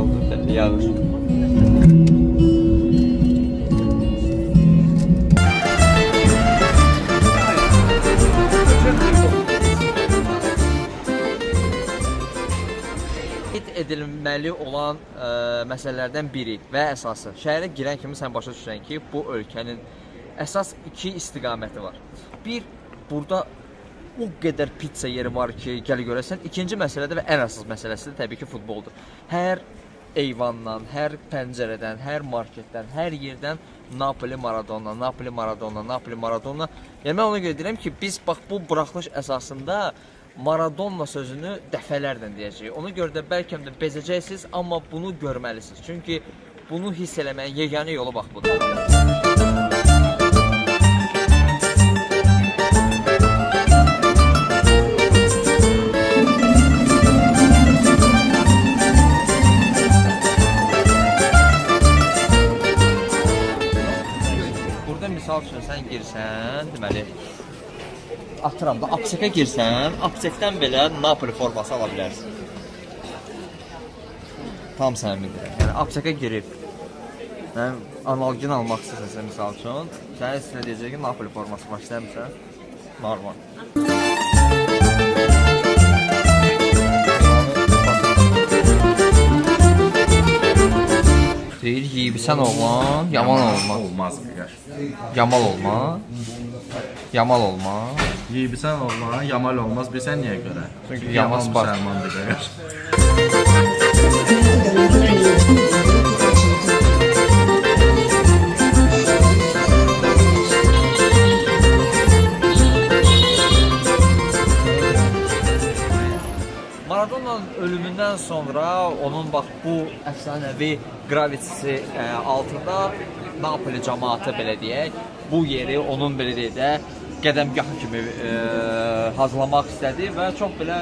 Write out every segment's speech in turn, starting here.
oldu. Yağış. Edilməli olan məsələlərdən biri və əsası. Şəhərə girən kimi sən başa düşürsən ki, bu ölkənin əsas iki istiqaməti var. Bir, burada o qədər pizza yeri var ki, gəl görəsən. İkinci məsələdə və ən əsas məsələsi də təbii ki, futboldur. Hər eyvandan, hər pəncərədən, hər marketdən, hər yerdən Napoli Maradona, Napoli Maradona, Napoli Maradona. Yəni mən ona görə deyirəm ki, biz bax bu buraxılış əsasında Maradona sözünü dəfələrlə deyəcəyik. Ona görə də bəlkə də bezəcəksiniz, amma bunu görməlisiniz. Çünki bunu hiss eləməyin yeganə yolu bax budur. Burada misal üçün sən girsən, deməli atıram da, aptekə girsən, aptekdən belə Napoli forması ala bilərsən. Tam səmindir. Yəni aptekə girib, analogini almaq istəsən misal üçün, sənin üstünə deyəcək ki, Napoli forması var, istəmirsən, normal. Deyir, yiyibsən oğlan, yaman olma. Olmaz. Yamal olma. Yamal olma. Yiyibsən oğlan, yamal olmaz. Bilsən niyə görə? Çünki yamal müsəlmandır qədər. Maradona'nın ölümündən sonra onun bax bu əfsanəvi qravitisi altında Napoli cəmaatı belə deyək, bu yeri onun belə deyək də qədəmgahı kimi hazırlamaq istədi və çox belə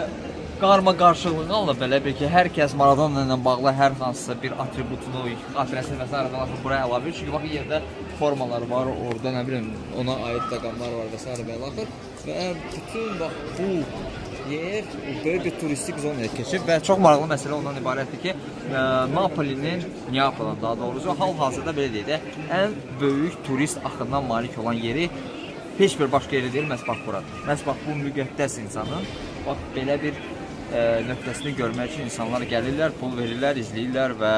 qarma-qarşılıqla belə bir ki, hər kəs Maradona ilə bağlı hər hansısa bir atributunu, xatirəsini və s. buraya əlavə edir. Çünki bax yerdə formalar var, orada nə bilim ona aid rəqəmlər var və s. və bütün bax bu yer böyük bir turistik zonaya keçib və çox maraqlı məsələ ondan ibarətdir ki, Napolinin, Neapolun daha doğrusu hal-hazırda belə deyək də, ən böyük turist axından malik olan yeri heç bir başqa yeri deyil, məhz bax buradır. Məhz bax bu müqəddəs insanın bax belə bir nöqtəsini görmək üçün insanlar gəlirlər, pul verirlər, izləyirlər və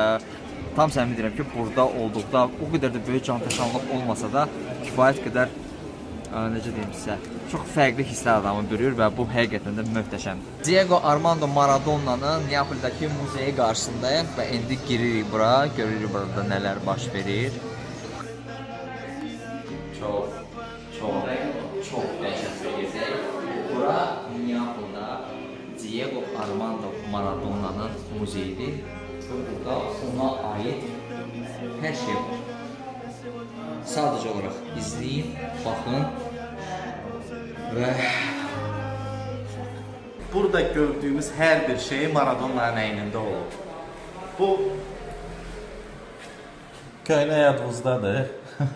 tam səmin deyirəm ki, burada olduqda o qədər də böyük canfəşanlıq olmasa da kifayət qədər necə deyim sizə, çox fərqli hisslər adamı bürür və bu həqiqətən də möhtəşəmdir. Diego Armando Maradona'nın Neapoldakı muzeyi qarşısındayıq və indi giririk bura, görürük burada nələr baş verir. Çox dəhşət bir yerdəyik. Bura Neapolda Diego Armando Maradona'nın muzeyidir və burada ona aid hər şey var. Sadəcə olaraq izləyin, baxın və burada gördüyümüz hər bir şey Maradona'nın əynində olub. Bu köynə yadınızdadır.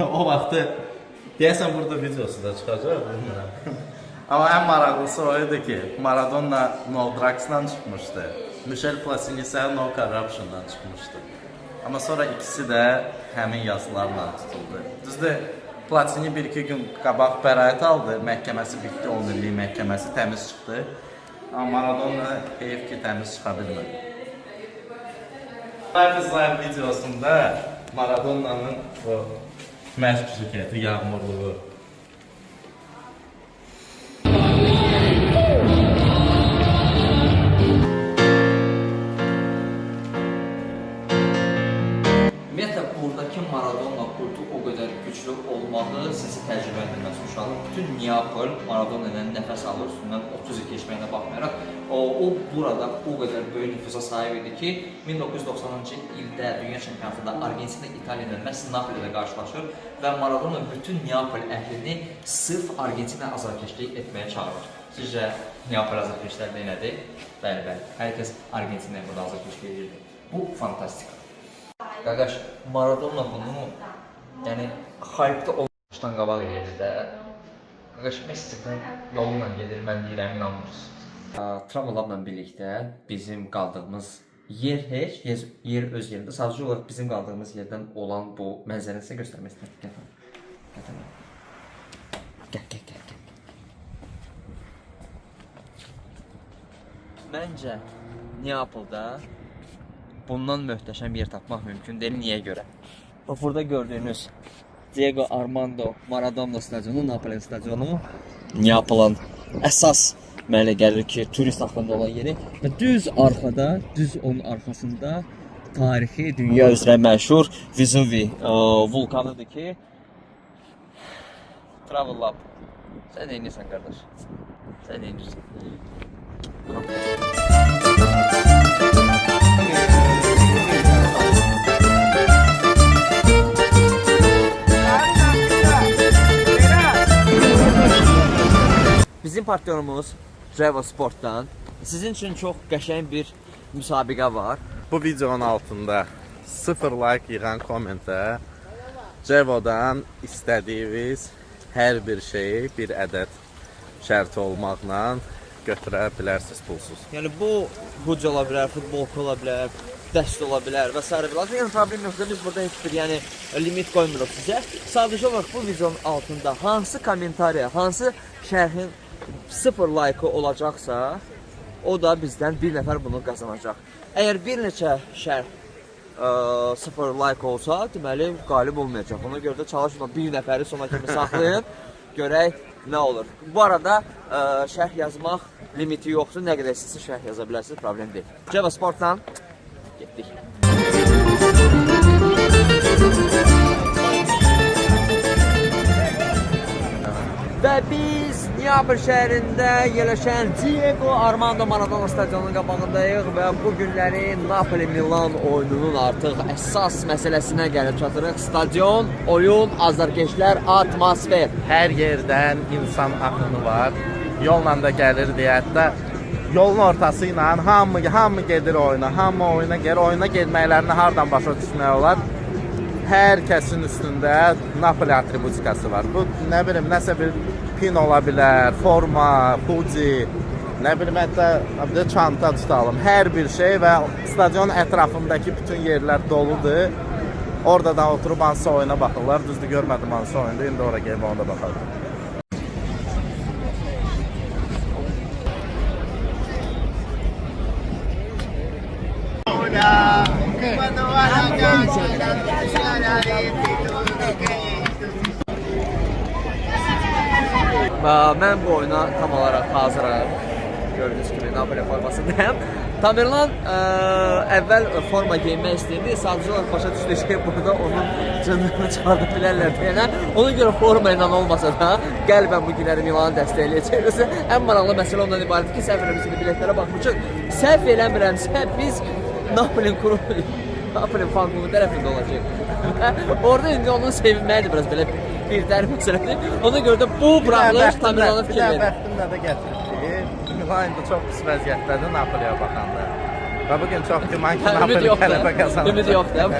O vaxtı deyəsən burada videosu da çıxacaq. Amma ən maraqlısı o idi ki, Maradona No Drugs'dan çıxmışdı. Michel Platini isə No Corruption'dan çıxmışdı. Amma sonra ikisi də həmin yazılarla tutuldu. Düzdür, Platini 1-2 gün qabaq bəraət aldı, məhkəməsi bitdi, 10 illik məhkəməsi təmiz çıxdı. Amma Maradona heyf ki, təmiz çıxa bilmədi. Qızlar videosunda Maradona'nın o məşq şirkəti, yağmurluğu. Buradakı Maradona kultu o qədər güclü olmağı sizi təcrübələndirməz uşaqlar. Bütün Neapol Maradona ilə nəfəs alır, üstündən 30 il keçməyinə baxmayaraq, o burada o qədər böyük nüfuza sahib idi ki, 1990-cı ildə dünya çempionatında Argentina İtaliya ilə məhz Napolidə qarşılaşır və Maradona bütün Neapol əhlini sırf Argentina azarkeşlik etməyə çağırır. Sizcə Neapol azarkeşlər nədir? Bəli, hər kəs Argentinaya burada azarkeşlik edirdi. Bu fantastika. Qardaş, Maradona bunu, yəni, xaybda olmuşdan qabaq edir də. Qardaş, Messi'dən yolla gedir, mən deyirəm, inanmırsınız. Travmalarla birlikdə bizim qaldığımız yer heç, yer öz yerində. Sadəcə olaraq bizim qaldığımız yerdən olan bu mənzərəni sizə göstərmək istəyirəm. Gəl. Məncə Neapolda bundan möhtəşəm yer tapmaq mümkün deyil. Niyə görə? Bax, burada gördüyünüz Diego Armando Maradona stadionu, Napoli stadionu Neapolun əsas mənə gəlir ki, turist haqqında olan yeri və düz arxada, düz onun arxasında tarixi, dünya üzrə məşhur Vesuvi vulkanıdır ki, Travel Lab. Sən nə edirsən, qardaş? Sən nə edirsən? Bizim partnyorumuz Revo Sport'tan sizin üçün çox qəşəng bir müsabiqə var. Bu videonun altında 0 like yığan kommentə Cevo'dan istədiyiniz hər bir şeyi bir ədəd şərt olmaqla götürə bilərsiniz pulsuz. Yəni bu hoca ola bilər, futbolka ola bilər, dəst ola bilər və s. Yəni problem yoxdur. Biz burada heç bir limit qoymuruq sizə. Sadəcə olaraq bu videonun altında hansı kommentariya, hansı şərhin 0 like olacaqsa, o da bizdən bir nəfər bunu qazanacaq. Əgər bir neçə şərh 0 like olsa, deməli qalib olmayacaq. Ona görə də çalışın bir nəfəri sona kimi saxlayın, görək nə olur. Bu arada şərh yazmaq limiti yoxdur. Nə qədər istəsə şərh yaza bilərsiniz, problem deyil. Revo Sport'la getdik. Və biz Neapol şəhərində yerləşən Diego Armando Maradona stadionunun qabağındayıq və bu günlərin Napoli-Milan oyununun artıq əsas məsələsinə gəlib çatırıq. Stadion, oyun, azarkeşlər, atmosfer. Hər yerdən insan axını var. Yolla da gəlir deyək də yolun ortası ilə hamı gedir oyuna, hamı oyuna gəlir. Oyuna getməklərini hardan başa düşmək olar? Hər kəsin üstündə Napoli atributikası var. Bu nə bilim nəsə bir pin ola bilər, forma, hoodie, nə bilim hətta bir çanta tutalım. Hər bir şey və stadion ətrafındakı bütün yerlər doludur. Orada da oturub hansı oyuna baxırlar. Düzdür, görmədim hansı oyunda. İndi ora gəlib ona da baxardım. Mən bu oyuna tam olaraq hazıram. Gördüyünüz kimi Napoli formasındayım. Tamerlan əvvəl forma geyinmək istəyirdi. Sadəcə olaraq başa düşdü ki, burada onun cındığını çıxarda bilərlər deyənə. Ona görə forma ilə olmasa da qəlbən bu günləri Milanı dəstəkləyəcək. Ən maraqlı məsələ ondan ibarətdir ki, səhv eləmişik biletlərə baxmışıq. Səhv eləmirəmsə biz Napoli'nin fan klubu tərəfində olacaq. Orada indi onun sevinməyidir biraz belə bir tərif məsələdir. Ona görə də bu buraxılış Tamerlana fikir verir. Bəxtimlə də gətirir ki, Milan indi çox pis vəziyyətdədir Napoliyə baxanda. Və bugün çox güman ki, Napoli qələbə qazanacaq. Ümid yoxdur.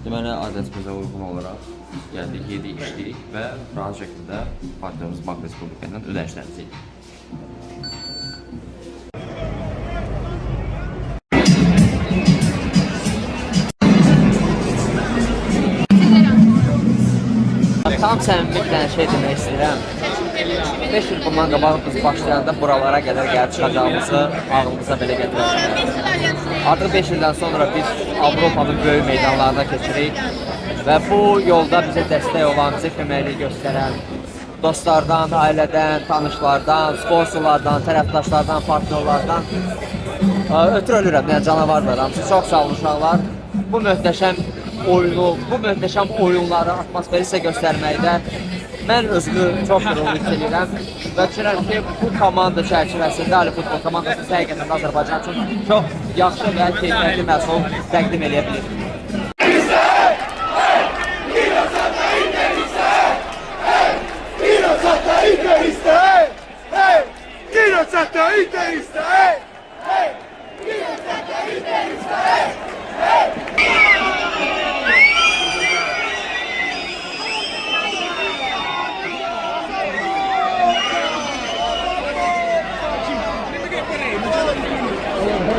Deməli, adətimizə uyğun olaraq gəldik, yedik, içdik və rahat şəkildə partnyorumuz Bank Respublika ilə ödənişlərimizi edik. Tam səmimi şey demək istəyirəm. 5 il bundan qabaq biz başlayanda buralara qədər gəlib çıxacağımızı ağlımıza belə gətirəcəyik. Artıq 5 ildən sonra biz Avropanın böyük meydanlarına keçirik və bu yolda bizə dəstək olan, bizə köməklik göstərən dostlardan, ailədən, tanışlardan, sponsorlardan, tərəfdaşlardan, partnyorlardan ötürü ölürəm, yəni canavarlar. Hamısı çox sağ olun uşaqlar. Bu möhtəşəm oyunu, bu möhtəşəm oyunları, atmosferi sizə göstərməkdə mən özümü çox qürurlu hiss edirəm və düşünürəm ki, bu komanda çərçivəsində Ali Futbol komandası həqiqətən Azərbaycan üçün çox yaxşı və keyfiyyətli məhsul təqdim edə bilir.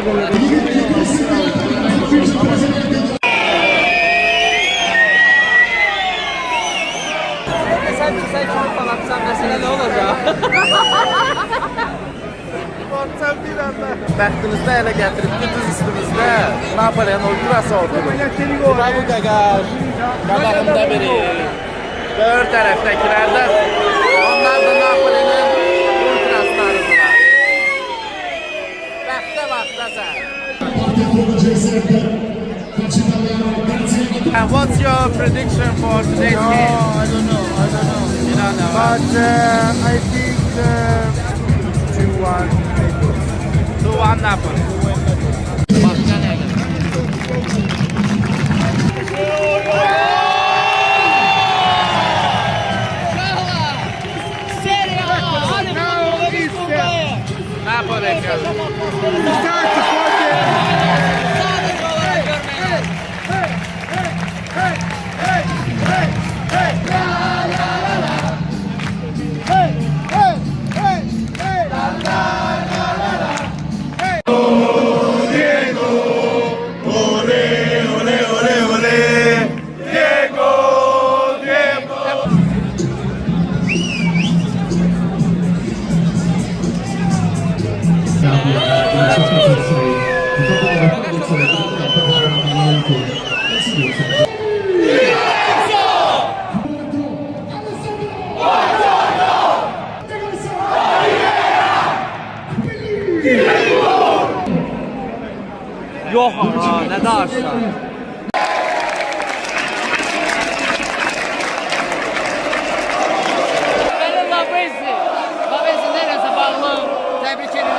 Sen kimi fanatsan məsələ nə olacaq? Bəxtinizdə elə gətirib ki, düz üstümüzdə Napoleon ultrası oturur. Bura bu qəqaş, qabağımda biri. Dör tərəfdəkilər də onlar da Napoleon'un ultraslarıdırlar. Bəxtə vaxta sən. And what's your prediction for today's game? I don't know. You don't know. But I think 2-1. 2-1 Napoli. Başqa nə gəlir? Napoli gəlir. Yox, nə danışsan? Benim Lavesi neresi bağlı? Tebrik ederim.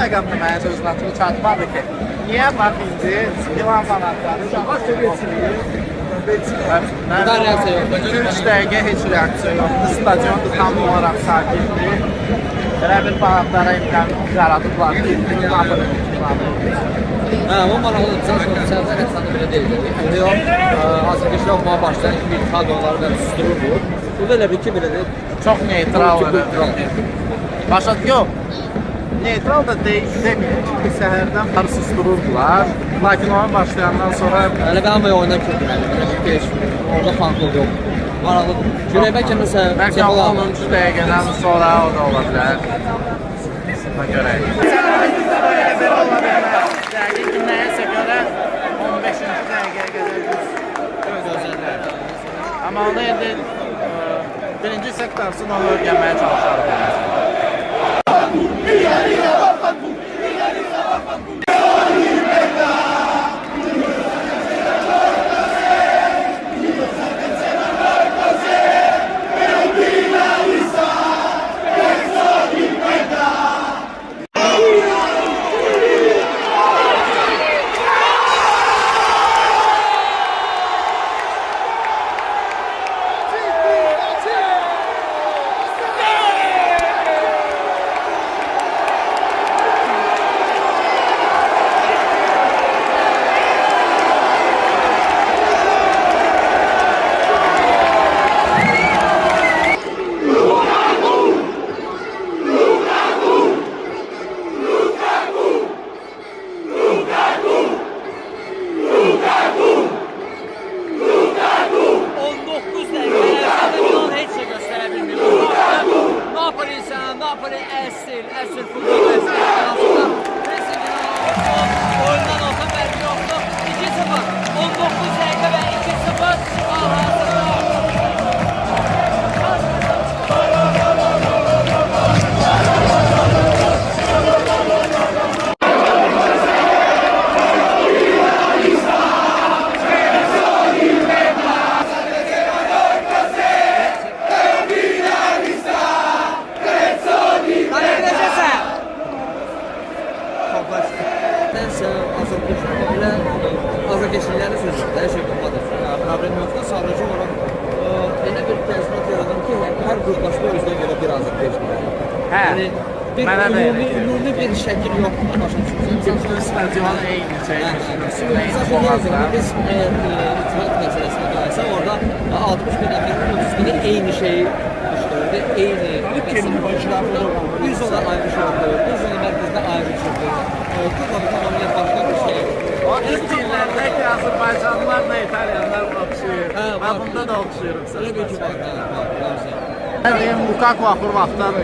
məqamda mənə sözlatını çatmadı ki, niyə bax indi İran fanatları Burada reaksiya yoxdur. 3 dəqiqə heç reaksiya yoxdur. Stadionda tam olaraq sakitdir. Elə bir fanatlara imkan yaradıblar ki, Hə, bu maraqlıdır. Sən hətta belə deyil. İndi o Azərbaycan olmağa başlayan kimi iltifat onları da susturur bu. Burada elə bir ki, belə deyil. çox neytral Başa yox. Neytral da deməyək ki, səhərdən barı sustururdular. Lakin oyun başlayandan sonra Elə ben ama oyuna kötülər. Orada fanklıq yox. Maraqlıdır. Görək bəlkə nəsə bəlkə 10-cu dəqiqədən sonra o da ola bilər. Buna görək. Dəqiq ki, nəyəsə görə 15-ci dəqiqəyə qədər gözəllər. Amma onda indi birinci sektorsun onu öyrənməyə çalışarıq. Nəysə, azadkeşliklə belə azadkeşliklərin sözü, hər şey olmadır. Problem yoxdur, sadəcə olaraq elə bir təəssürat yaradım ki, hər qruplaşma özünə görə bir azadkeşlik. Hə, bir mənə də elə ümumi bir şəkil yoxdur, başa düşürsən. Stadion eyni şeymiş. Biz itibat məsələsində gəlsə, orada 60 min nəfərin 30 bini eyni şeyi düşünürdü, eyni başlarında. Bir zona ayrı şey oldu, bir zona mərkəzdə ayrı şey oldu. Kurbalı tamamıyla başqa bir şey. O ilkillərdə ki, Azərbaycanlılarla İtalyanlar oxşuyur. Və bunda da oxşuyuruq. Elə bir ki, var. Lukaku axır vaxtdan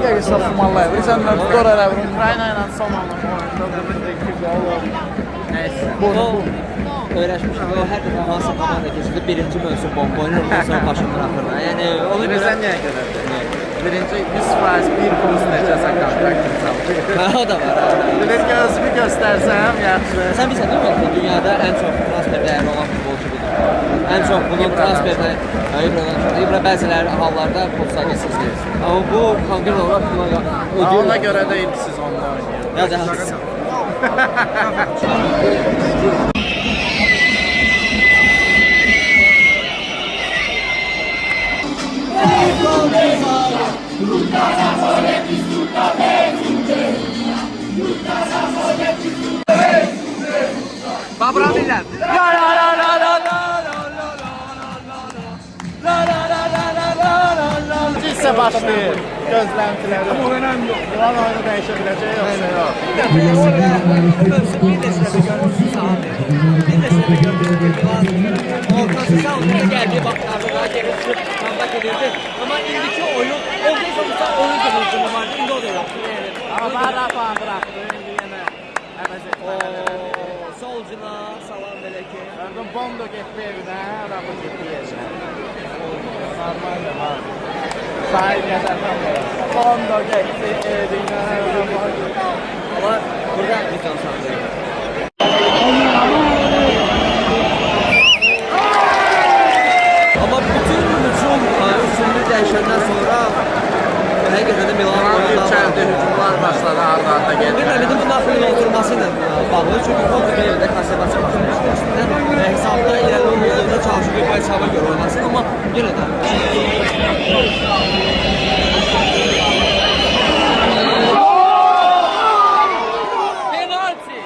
Gəgəsə Fumalaya. Bilirsən, Dora Rəvrin Ukrayna ilə son oyunda bir gol oldu. Nəysə. O öyrəşmişik və o hər dəfə hansı komanda keçirdi, birinci mövsüm bomba oynayır, ondan sonra başını bırakır. Yəni, onu Bilirsən niyə görədir? Birinci 100% bir plus neçəsə kontraktın çalışır. O da var. Bilir ki, özümü göstərsəm, yaxşı. Sən bilirsən değil mi? Dünyada ən çox transfer dəyəri olan futbolçu budur. Ən çox bunun transferdən İbra bəziləri hallarda postları sizdir. Amma bu konkret olaraq buna ödül. Ona görə də ilk siz onda oynayır. Babramiller. La la la la la la Hissə başlayır gözləntiləri. Bu önəm yox. Yılan oyunu dəyişə biləcək yoxsa yox. Bir neçədə görürsünüz abi. Bir neçədə görürsünüz ki, ortası sağlıqda gəldiyi vaxtlarda daha geri çıxıb comeback edirdi. Amma indiki oyun, olduysa bu oyun qırılcını var, indi o da yoxdur. Amma Barra falan bıraxdı, indi yenə əvəz etməlidir. Solcuna, salam belə ki. Gördüm, Bondo getdi evinə, Rafa getdi yeşə. Normaldir, var. Sahil gəzərdən belə. Bondo getdi evinə, Rafa getdi. Ama burada bir can saxlayır. Amma bütün hücum üstünlüğü dəyişəndən sonra həqiqətən də Milan Yükəldi, hücumlar başladı, arda-arda Bir getdi. də bu Napoli'nin oturması ilə bağlı. Çünki Kontrabeyevdə konservasiya başlamışdı üstündən. Hesabda irəli olduğunda çalışıb bir hesaba görə oynasın, amma yenə də. Penalti!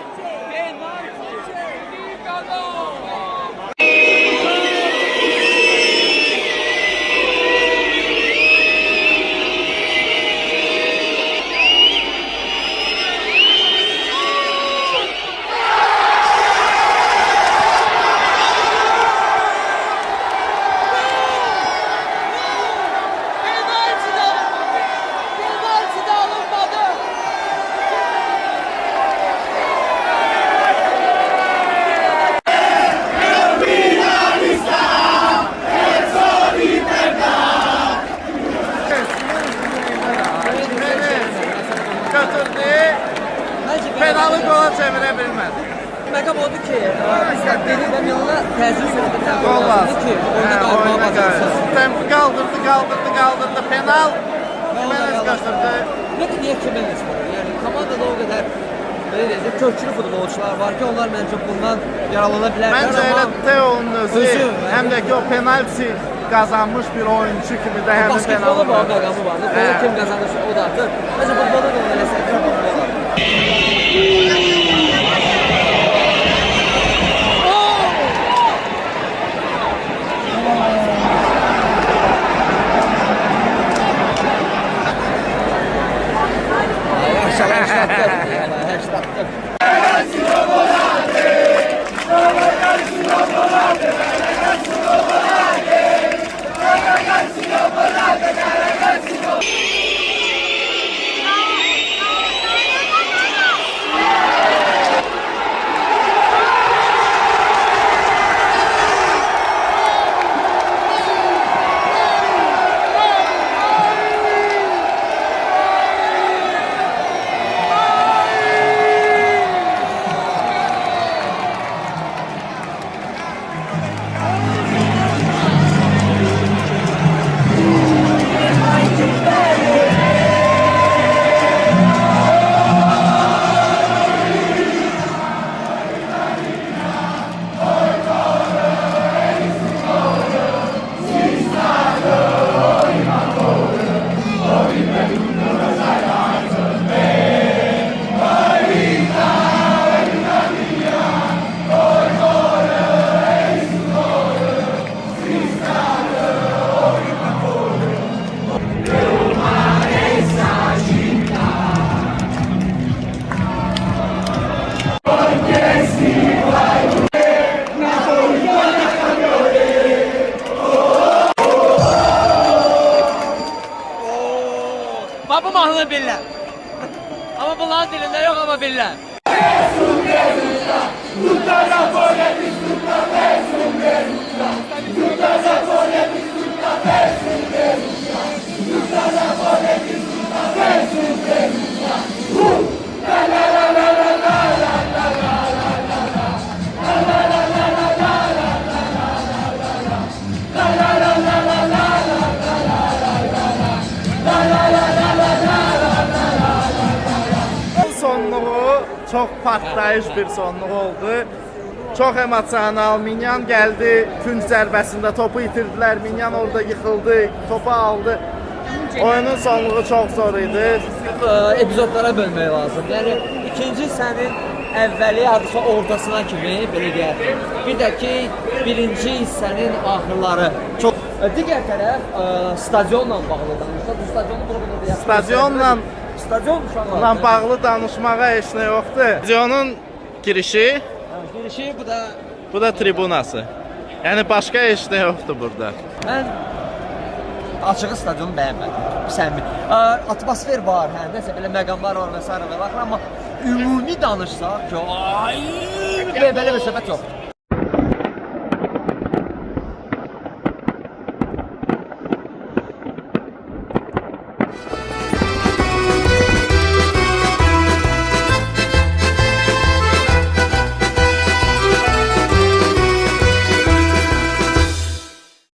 Penalı qola çevirə bilmədi. Məqam odur ki, bizlər Deli və Milana təzyiq sürətində Gol lazım. ki, oyuna qayıtmağa bacarsın. Tempi qaldırdı. Penal. Jimenez qaçırdı. Ne ki, niyə Jimenez var? Yəni, komandada o qədər belə deyəcək, köklü futbolçular var ki, onlar məncə bundan yaralana bilərlər. Məncə elə Teo'nun özü, həm də ki o penalti qazanmış bir oyuncu kimi də həmin Basketbolda penalı bu məqamı var. Futbolda kim qazanırsa o da artıq. Məncə futbolda da onu eləsə, futbolda var. Bizdə yox amma bilirlər. Sonluğu çox partlayış bir sonluq oldu. Çox emosional. Minyan gəldi, künc zərbəsində topu itirdilər. Minyan orada yıxıldı, topu aldı. Oyunun sonluğu çox zor idi. Epizodlara bölmək lazım. Yəni ikinci hissənin əvvəli hadisə ortasına kimi belə deyək. Bir də ki, birinci hissənin axırları çox digər tərəf stadionla bağlı danışaq. Bu stadionu burada deyək. Stadion uşaqlar. Bağlı danışmağa heç nə yoxdur. Stadionun girişi, girişi bu da tribunası. Yəni başqa heç nə yoxdur burada. Mən açığı stadionu bəyənmədim. Səmimi. Atmosfer var, hə, nəsə belə məqamlar var və s. və baxır, amma ümumi danışsaq ki, belə bir söhbət yoxdur.